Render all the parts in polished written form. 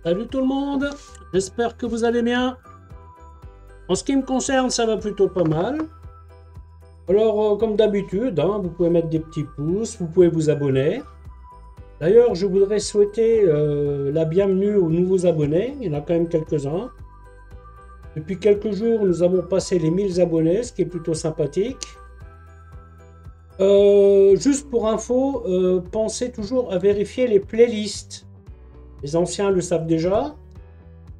Salut tout le monde, j'espère que vous allez bien. En ce qui me concerne, ça va plutôt pas mal. Alors, comme d'habitude, hein, vous pouvez mettre des petits pouces, vous pouvez vous abonner. D'ailleurs, je voudrais souhaiter la bienvenue aux nouveaux abonnés. Il y en a quand même quelques-uns. Depuis quelques jours, nous avons passé les 1000 abonnés, ce qui est plutôt sympathique. Juste pour info, pensez toujours à vérifier les playlists. Les anciens le savent déjà.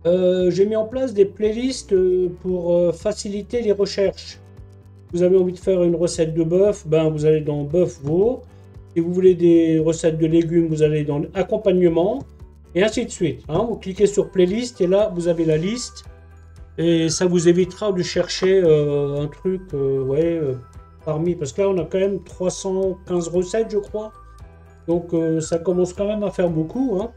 J'ai mis en place des playlists pour faciliter les recherches. Vous avez envie de faire une recette de bœuf, ben vous allez dans bœuf veau. Si vous voulez des recettes de légumes, vous allez dans accompagnement et ainsi de suite. Hein. Vous cliquez sur playlist et là vous avez la liste et ça vous évitera de chercher un truc parmi, parce que là on a quand même 315 recettes je crois. Donc ça commence quand même à faire beaucoup. Hein.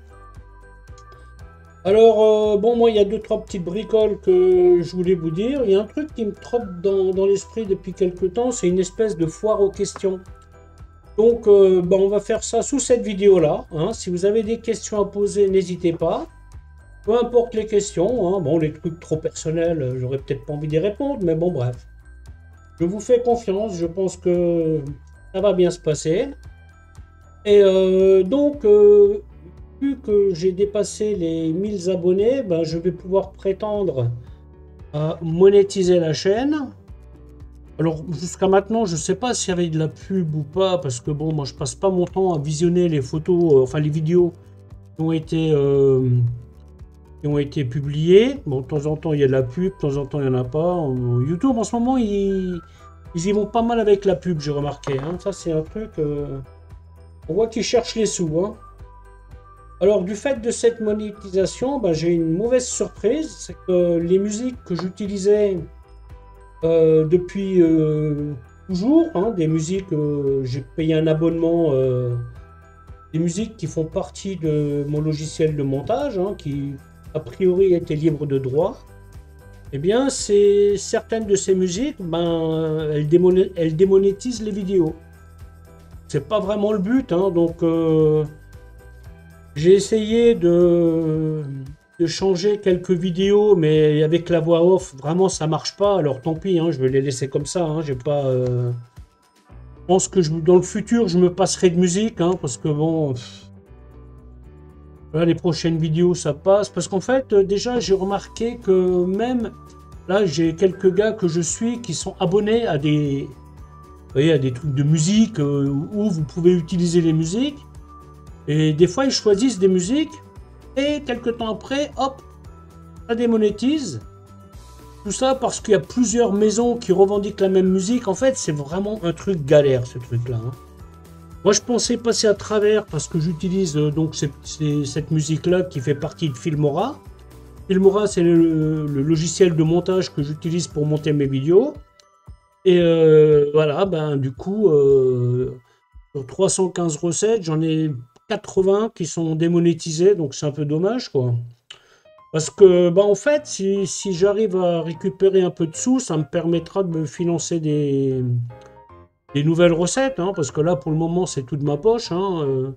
Alors, bon, moi, il y a 2-3 petites bricoles que je voulais vous dire. Il y a un truc qui me trotte dans l'esprit depuis quelques temps, c'est une espèce de foire aux questions. Donc, on va faire ça sous cette vidéo-là. Hein. Si vous avez des questions à poser, n'hésitez pas. Peu importe les questions. Hein. Bon, les trucs trop personnels, j'aurais peut-être pas envie d'y répondre, mais bon, bref. Je vous fais confiance, je pense que ça va bien se passer. Et vu que j'ai dépassé les 1000 abonnés, ben, je vais pouvoir prétendre à monétiser la chaîne. Alors jusqu'à maintenant, je ne sais pas s'il y avait de la pub ou pas, parce que bon, moi je passe pas mon temps à visionner les photos, enfin les vidéos qui ont été publiées. Bon, de temps en temps il y a de la pub, de temps en temps il n'y en a pas. YouTube en ce moment, ils y vont pas mal avec la pub, j'ai remarqué. Hein. Ça c'est un truc, on voit qu'ils cherchent les sous. Hein. Alors, du fait de cette monétisation, ben, j'ai une mauvaise surprise, c'est que les musiques que j'utilisais depuis toujours, hein, des musiques, j'ai payé un abonnement, des musiques qui font partie de mon logiciel de montage, hein, qui a priori était libre de droit. Eh bien, certaines de ces musiques, ben, elles démonétisent les vidéos. C'est pas vraiment le but, hein, donc... j'ai essayé de changer quelques vidéos, mais avec la voix off, vraiment ça marche pas. Alors tant pis, hein, je vais les laisser comme ça. Hein, j'ai pas. Je pense que dans le futur, je me passerai de musique, hein, parce que bon, là, les prochaines vidéos, ça passe. Parce qu'en fait, déjà, j'ai remarqué que même là, j'ai quelques gars que je suis qui sont abonnés à des, vous voyez, à des trucs de musique où vous pouvez utiliser les musiques. Et des fois, ils choisissent des musiques et quelques temps après, hop, ça démonétise. Tout ça parce qu'il y a plusieurs maisons qui revendiquent la même musique. En fait, c'est vraiment un truc galère, ce truc-là. Hein. Moi, je pensais passer à travers parce que j'utilise donc cette musique-là qui fait partie de Filmora. Filmora, c'est le logiciel de montage que j'utilise pour monter mes vidéos. Et voilà, ben du coup, sur 315 recettes, j'en ai 80 qui sont démonétisés, donc c'est un peu dommage, quoi. Parce que, bah, en fait, si j'arrive à récupérer un peu de sous, ça me permettra de me financer des nouvelles recettes, hein, parce que là, pour le moment, c'est tout de ma poche. Hein,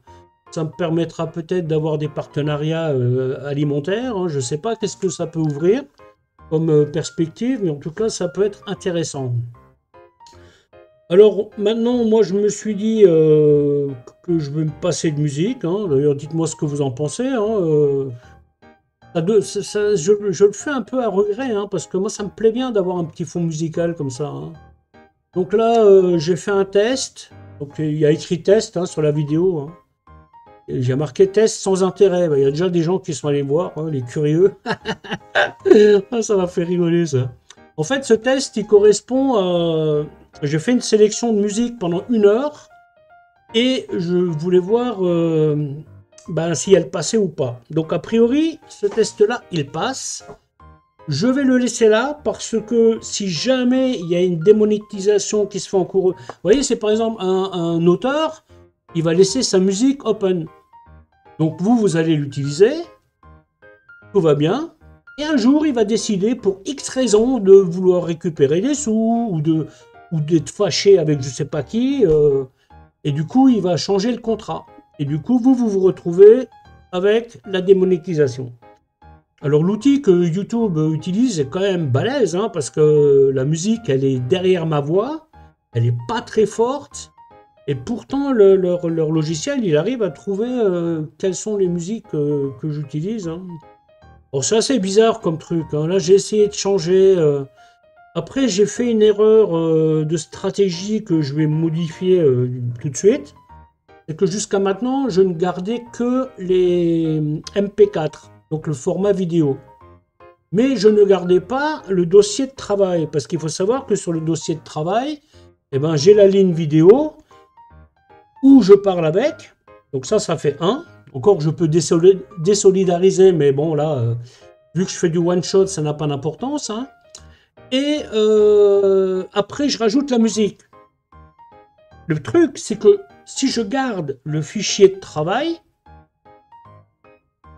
ça me permettra peut-être d'avoir des partenariats alimentaires. Hein, je ne sais pas qu'est-ce que ça peut ouvrir comme perspective, mais en tout cas, ça peut être intéressant. Alors maintenant, moi je me suis dit que je vais me passer de musique. Hein. D'ailleurs, dites-moi ce que vous en pensez. Hein. Je le fais un peu à regret, hein, parce que moi ça me plaît bien d'avoir un petit fond musical comme ça. Hein. Donc là, j'ai fait un test. Donc il y a écrit test, hein, sur la vidéo. Hein. J'ai marqué test sans intérêt. Il y a déjà des gens qui sont allés voir, hein, les curieux. Ah, ça m'a fait rigoler ça. En fait, ce test, il correspond à... J'ai fait une sélection de musique pendant 1 heure et je voulais voir si elle passait ou pas. Donc, a priori, ce test-là, il passe. Je vais le laisser là parce que si jamais il y a une démonétisation qui se fait en cours... Vous voyez, c'est par exemple un auteur, il va laisser sa musique open. Donc, vous allez l'utiliser, tout va bien. Et un jour, il va décider, pour X raisons, de vouloir récupérer des sous ou de ou d'être fâché avec je sais pas qui, et du coup, il va changer le contrat. Et du coup, vous retrouvez avec la démonétisation. Alors l'outil que YouTube utilise est quand même balèze, hein, parce que la musique, elle est derrière ma voix, elle n'est pas très forte, et pourtant leur logiciel, il arrive à trouver quelles sont les musiques que j'utilise. Hein. Bon, c'est assez bizarre comme truc. Hein. Là, j'ai essayé de changer. Après, j'ai fait une erreur de stratégie que je vais modifier tout de suite. C'est que jusqu'à maintenant, je ne gardais que les MP4, donc le format vidéo. Mais je ne gardais pas le dossier de travail, parce qu'il faut savoir que sur le dossier de travail, eh ben, j'ai la ligne vidéo où je parle avec. Donc ça fait 1. Encore, je peux désolidariser, mais bon, là, vu que je fais du one-shot, ça n'a pas d'importance. Hein. Et après, je rajoute la musique. Le truc, c'est que si je garde le fichier de travail,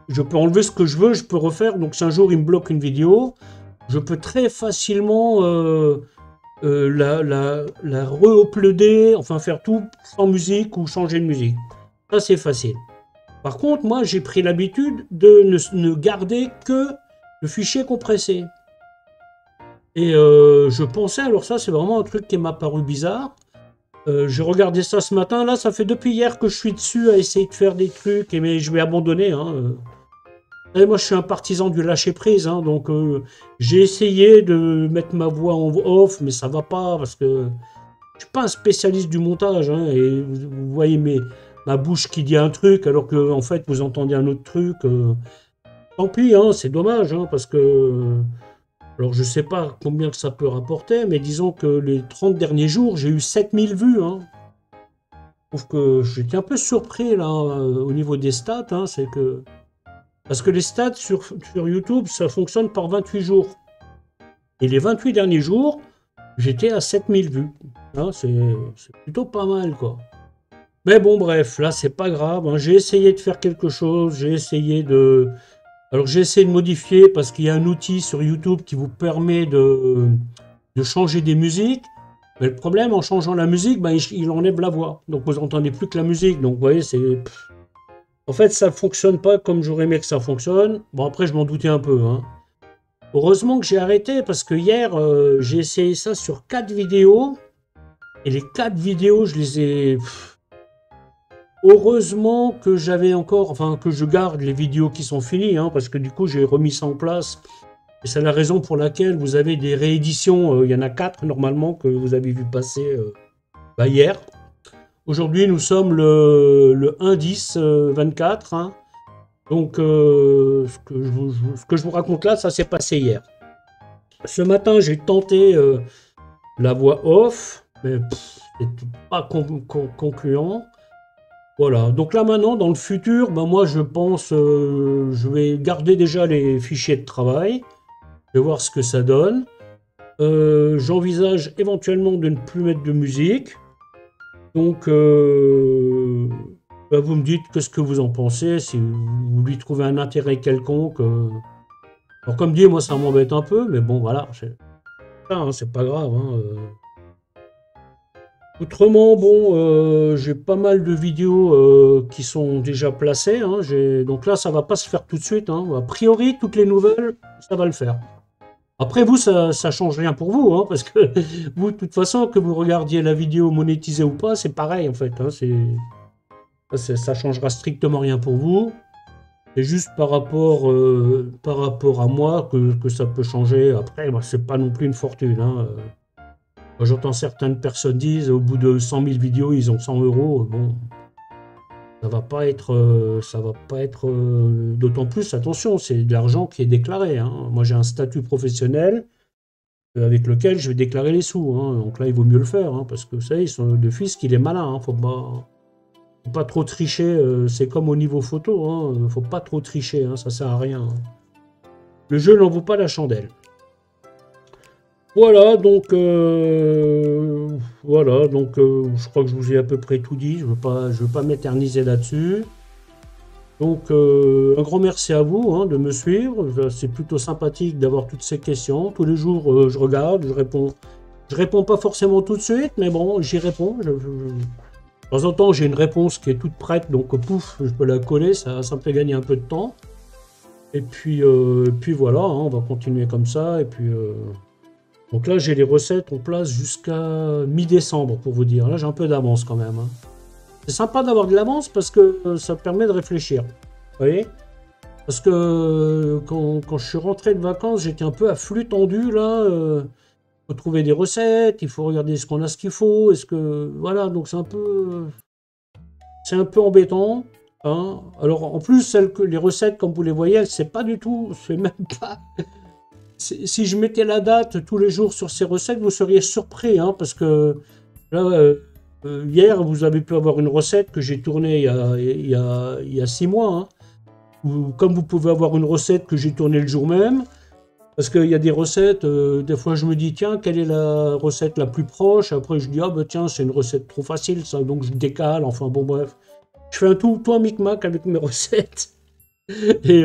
je peux enlever ce que je veux, je peux refaire. Donc si un jour il me bloque une vidéo, je peux très facilement la re-uploader, enfin faire tout sans musique ou changer de musique. Ça c'est facile. Par contre, moi j'ai pris l'habitude de ne garder que le fichier compressé. Et je pensais, alors ça c'est vraiment un truc qui m'a paru bizarre. J'ai regardé ça ce matin, là ça fait depuis hier que je suis dessus à essayer de faire des trucs, mais je vais abandonner. Hein. Et moi je suis un partisan du lâcher prise, hein, donc j'ai essayé de mettre ma voix en off, mais ça va pas parce que je suis pas un spécialiste du montage. Hein, et vous voyez ma bouche qui dit un truc alors que en fait vous entendez un autre truc. Tant pis, hein, c'est dommage, hein, parce que... Alors, je ne sais pas combien que ça peut rapporter, mais disons que les 30 derniers jours, j'ai eu 7000 vues. Hein. Je trouve que j'étais un peu surpris là, au niveau des stats. Hein, c'est que... Parce que les stats sur YouTube, ça fonctionne par 28 jours. Et les 28 derniers jours, j'étais à 7000 vues. Hein, c'est plutôt pas mal, quoi. Mais bon, bref, là, c'est pas grave. Hein. J'ai essayé de faire quelque chose. J'ai essayé de... Alors j'ai essayé de modifier parce qu'il y a un outil sur YouTube qui vous permet de changer des musiques. Mais le problème, en changeant la musique, ben, il enlève la voix. Donc vous n'entendez plus que la musique. Donc vous voyez, c'est... En fait, ça ne fonctionne pas comme j'aurais aimé que ça fonctionne. Bon, après, je m'en doutais un peu. Hein. Heureusement que j'ai arrêté parce que hier, j'ai essayé ça sur 4 vidéos. Et les 4 vidéos, je les ai... Heureusement que j'avais encore, enfin que je garde les vidéos qui sont finies, hein, parce que du coup j'ai remis ça en place. Et c'est la raison pour laquelle vous avez des rééditions. Il y en a 4 normalement que vous avez vu passer hier. Aujourd'hui nous sommes le 1-10-24. Hein. Donc ce que je vous raconte là, ça s'est passé hier. Ce matin j'ai tenté la voix off, mais c'est pas concluant. Voilà, donc là maintenant, dans le futur, ben moi je pense, je vais garder déjà les fichiers de travail, je vais voir ce que ça donne. J'envisage éventuellement de ne plus mettre de musique. Donc, ben vous me dites qu'est-ce que vous en pensez, si vous lui trouvez un intérêt quelconque. Alors comme dit, moi ça m'embête un peu, mais bon voilà, c'est pas grave. Hein, Autrement, bon, j'ai pas mal de vidéos qui sont déjà placées. Hein, donc là, ça va pas se faire tout de suite. Hein. A priori, toutes les nouvelles, ça va le faire. Après, vous, ça change rien pour vous. Hein, parce que vous, de toute façon, que vous regardiez la vidéo monétisée ou pas, c'est pareil en fait. Hein, ça changera strictement rien pour vous. C'est juste par rapport à moi que ça peut changer. Après, bah, c'est pas non plus une fortune. Hein. J'entends certaines personnes dire au bout de 100 000 vidéos, ils ont 100 €. Bon, ça va pas être, d'autant plus, attention, c'est de l'argent qui est déclaré. Hein. Moi, j'ai un statut professionnel avec lequel je vais déclarer les sous. Hein. Donc là, il vaut mieux le faire, hein, parce que vous savez, le fisc, il est malin. Hein. Faut pas trop tricher. C'est comme au niveau photo. Hein. Faut pas trop tricher. Hein. Ça sert à rien. Hein. Le jeu n'en vaut pas la chandelle. Voilà, donc, je crois que je vous ai à peu près tout dit. Je veux pas m'éterniser là-dessus. Donc, un grand merci à vous hein, de me suivre. C'est plutôt sympathique d'avoir toutes ces questions. Tous les jours, je regarde, je réponds Je réponds pas forcément tout de suite, mais bon, j'y réponds. De temps en temps, j'ai une réponse qui est toute prête, donc pouf, je peux la coller, ça me fait gagner un peu de temps. Et puis voilà, hein, on va continuer comme ça. Et puis, donc là, j'ai les recettes en place jusqu'à mi-décembre, pour vous dire. Là, j'ai un peu d'avance quand même. Hein. C'est sympa d'avoir de l'avance parce que ça permet de réfléchir. Vous voyez? Parce que quand je suis rentré de vacances, j'étais un peu à flux tendu, là. Il faut trouver des recettes, il faut regarder ce qu'on a, ce qu'il faut. Est-ce que... Voilà, donc c'est un peu embêtant. Hein. Alors, en plus, les recettes, comme vous les voyez, c'est pas du tout... C'est même pas... Si je mettais la date tous les jours sur ces recettes, vous seriez surpris, hein, parce que là, hier, vous avez pu avoir une recette que j'ai tournée il y a 6 mois. Hein, ou comme vous pouvez avoir une recette que j'ai tournée le jour même. Parce qu'il y a des recettes, des fois je me dis, tiens, quelle est la recette la plus proche? Après je dis, ah bah tiens, c'est une recette trop facile, ça, donc je décale, enfin bon bref. Je fais tout un micmac avec mes recettes. Et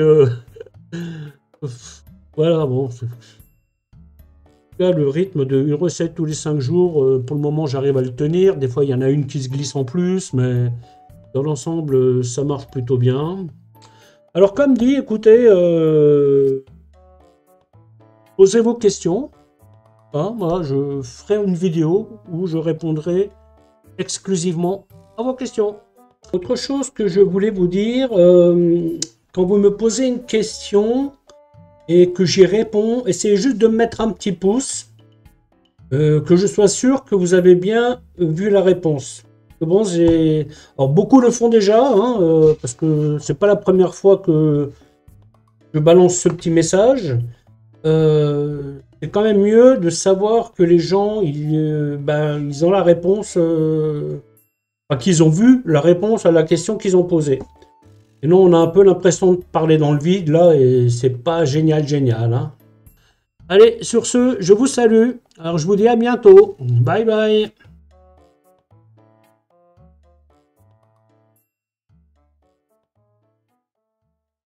voilà, bon. Là, le rythme d'une recette tous les 5 jours, pour le moment j'arrive à le tenir. Des fois il y en a une qui se glisse en plus, mais dans l'ensemble ça marche plutôt bien. Alors comme dit, écoutez, posez vos questions. Hein, moi, je ferai une vidéo où je répondrai exclusivement à vos questions. Autre chose que je voulais vous dire, quand vous me posez une question et que j'y réponds, essayez juste de me mettre un petit pouce, que je sois sûr que vous avez bien vu la réponse. Bon, alors, beaucoup le font déjà, hein, parce que c'est pas la première fois que je balance ce petit message. C'est quand même mieux de savoir que les gens, ils ont la réponse, enfin, qu'ils ont vu la réponse à la question qu'ils ont posée. Et non, on a un peu l'impression de parler dans le vide, là, et c'est pas génial. Hein. Allez, sur ce, je vous salue. Alors, je vous dis à bientôt. Bye bye.